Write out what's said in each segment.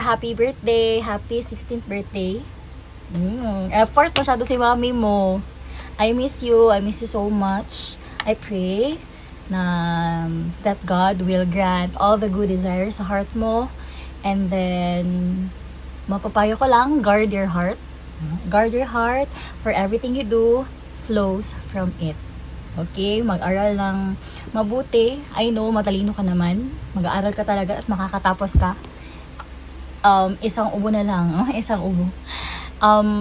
happy birthday. Happy 16th birthday. Effort masyado si mami mo. I miss you. I miss you so much. I pray na that God will grant all the good desires sa heart mo. And then, mapapayo ko lang, guard your heart. Guard your heart, for everything you do flows from it. Okay? Mag-aral ng mabuti. I know, matalino ka naman. Mag-aaral ka talaga at makakatapos ka. Isang ubo na lang. Isang ubo.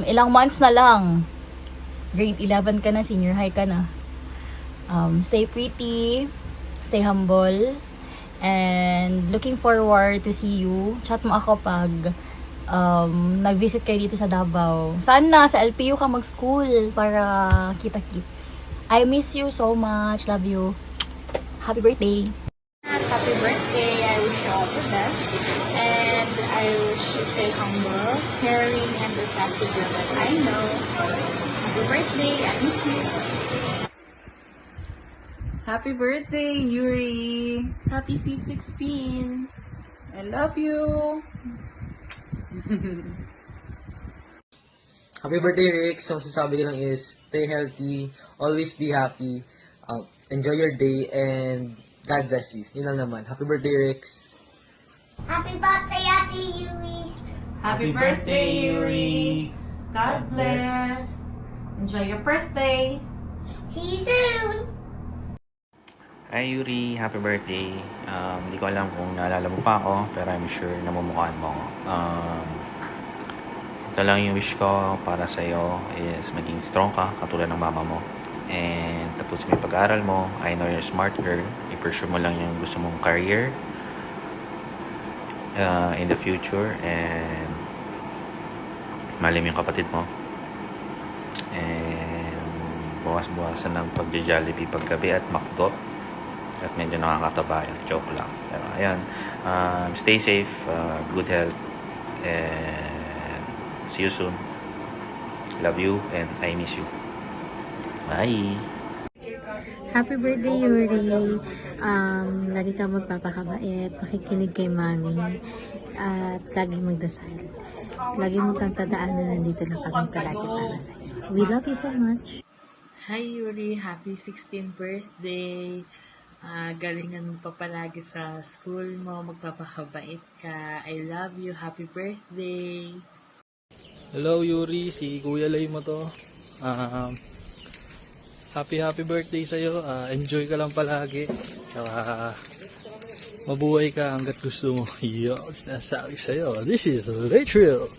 Ilang months na lang. Grade 11 ka na, senior high ka na. Stay pretty, stay humble, and looking forward to see you. Chat mo ako pag nag-visit kayo dito sa Davao. Sana sa LPU ka mag-school para kita-kits. I miss you so much. Love you. Happy birthday. Happy birthday. I wish you all the best. And I wish you stay humble, caring, and the sassy girl that I know. Happy birthday. I miss you. Happy birthday, Yuri! Happy sweet 16! I love you! Happy birthday, Rick. So, sasabi ko lang is, stay healthy, always be happy, enjoy your day, and God bless you. Yun lang naman. Happy birthday, Rix. Happy birthday, Ate Yuri. Happy birthday, Yuri! God bless! Enjoy your birthday! See you soon. Hi Yuri, happy birthday. Hindi ko alam kung naalala mo pa ako, pero I'm sure namumukhaan mo ako. Ito lang yung wish ko para sa'yo is maging strong ka, katulad ng mama mo. And tapos mo yung pag-aaral mo. I know you're a smart girl. I-pursue mo lang yung gusto mong career in the future. And malim yung kapatid mo. And bukas-bukasan ng pag-Jollibee paggabi at McDo. At medyo nakakataba yun. Joke lang. Pero ayan. Stay safe. Good health. And see you soon. Love you and I miss you. Bye! Happy birthday, Yuri. Lagi ka magpapakabait, makikinig kay mami, at lagi magdasal. Lagi mo kang tandaan na nandito na kami palagi para sa'yo. We love you so much. Hi Yuri, happy 16th birthday. Galingan mo pa palagi sa school mo, magpapakabait ka. I love you, happy birthday. Hello Yuri, si Kuya Lay mo to. Happy birthday sa'yo. Enjoy ka lang palagi. Mabuhay ka hanggat gusto mo. Yo, sinasabi sa'yo. This is Latriel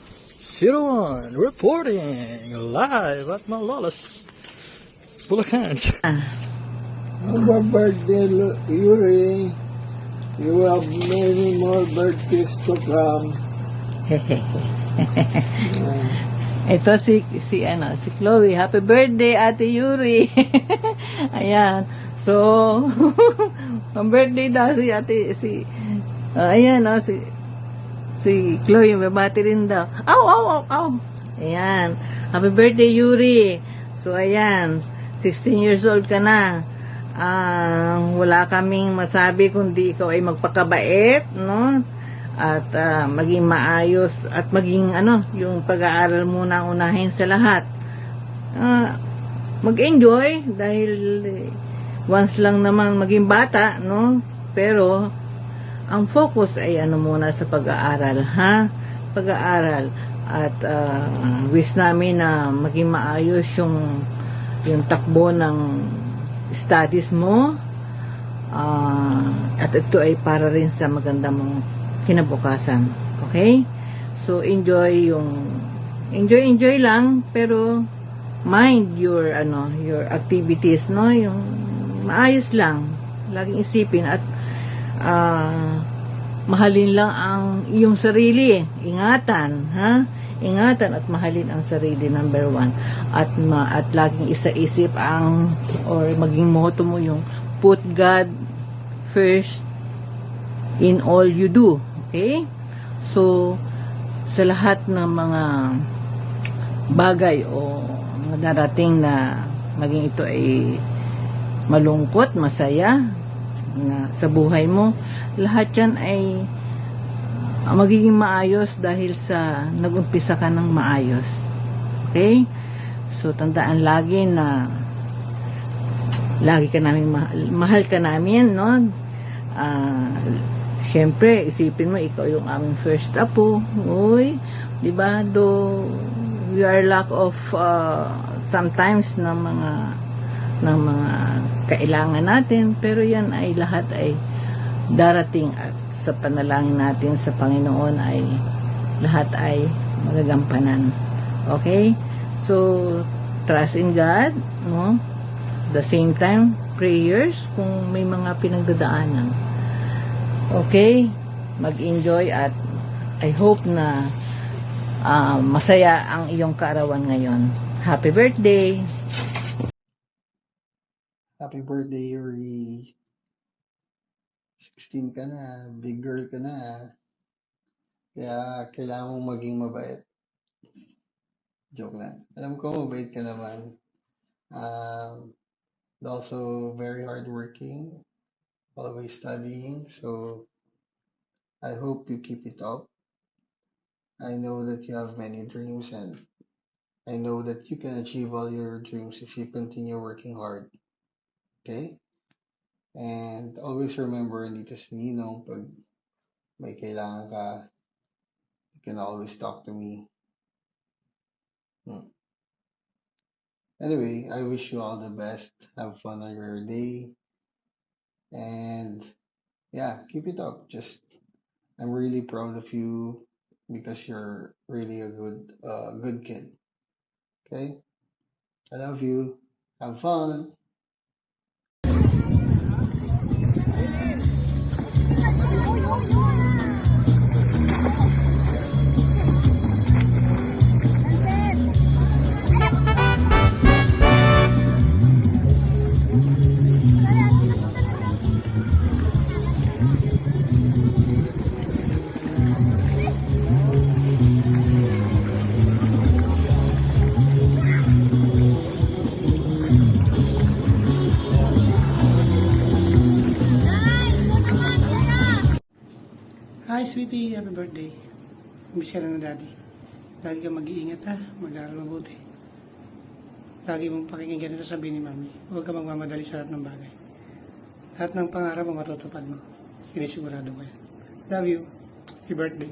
01 reporting live at Malolos, Bulacan. Happy birthday, Yuri. You have many more birthdays to come. Ito si Chloe. Happy birthday, Ate Yuri. Ayan. So, ang birthday daw ayan, si Chloe, may bati rin daw. Aw. Ayan. Happy birthday, Yuri. So, ayan. 16 years old ka na. Wala kaming masabi kundi ikaw ay magpakabait, no? At maging maayos at maging yung pag-aaral muna ang unahin sa lahat. Mag-enjoy dahil once lang naman maging bata, no? Pero ang focus ay muna sa pag-aaral, ha? Pag-aaral. At wish namin na maging maayos yung takbo ng studies mo, at ito ay para rin sa maganda mong kinabukasan. Okay? So enjoy lang, pero mind your activities, no? Yung maayos lang, laging isipin at mahalin lang ang iyong sarili. Ingatan, ha? Ingatan at mahalin ang sarili, number 1. At laging isa-isip or maging motto mo yung put God first in all you do. Okay? So, sa lahat ng mga bagay o mga darating na maging ito ay malungkot, masaya na sa buhay mo, lahat yan ay magiging maayos dahil sa nag-umpisa ka ng maayos. Okay? So, tandaan lagi na lagi ka namin mahal ka namin, no? Syempre, isipin mo, ikaw yung aming first apo. Uy, di ba? Though we are lack of sometimes ng mga kailangan natin, pero yan ay lahat ay darating at sa panalangin natin sa Panginoon ay lahat ay magagampanan. Okay? So, trust in God, no? The same time, prayers kung may mga pinagdadaanan. Okay? Mag-enjoy at I hope na masaya ang iyong kaarawan ngayon. Happy birthday! Happy birthday, Yuri. 16 ka na, big girl ka na. Kaya kailangan mong maging mabait. Joke lang. Alam ko, mabait ka naman. Also very hardworking, always studying. So I hope you keep it up. I know that you have many dreams, and I know that you can achieve all your dreams if you continue working hard. Okay? And always remember, dito si Ninong, pag may kailangan ka, you can always talk to me. Anyway, I wish you all the best. Have fun on your day. And yeah, keep it up. I'm really proud of you because you're really a good kid. Okay? I love you. Have fun. Hi, sweetie. Happy birthday. Miss ka na ng daddy. Lagi kang mag-iingat, ha? Mag-aaral mabuti. Lagi mong pakinggan na sasabihin ni mami. Huwag ka magmamadali sa lahat ng bagay. Lahat ng pangarap mo matutupad mo. Sinisigurado ko yan. Love you. Happy birthday.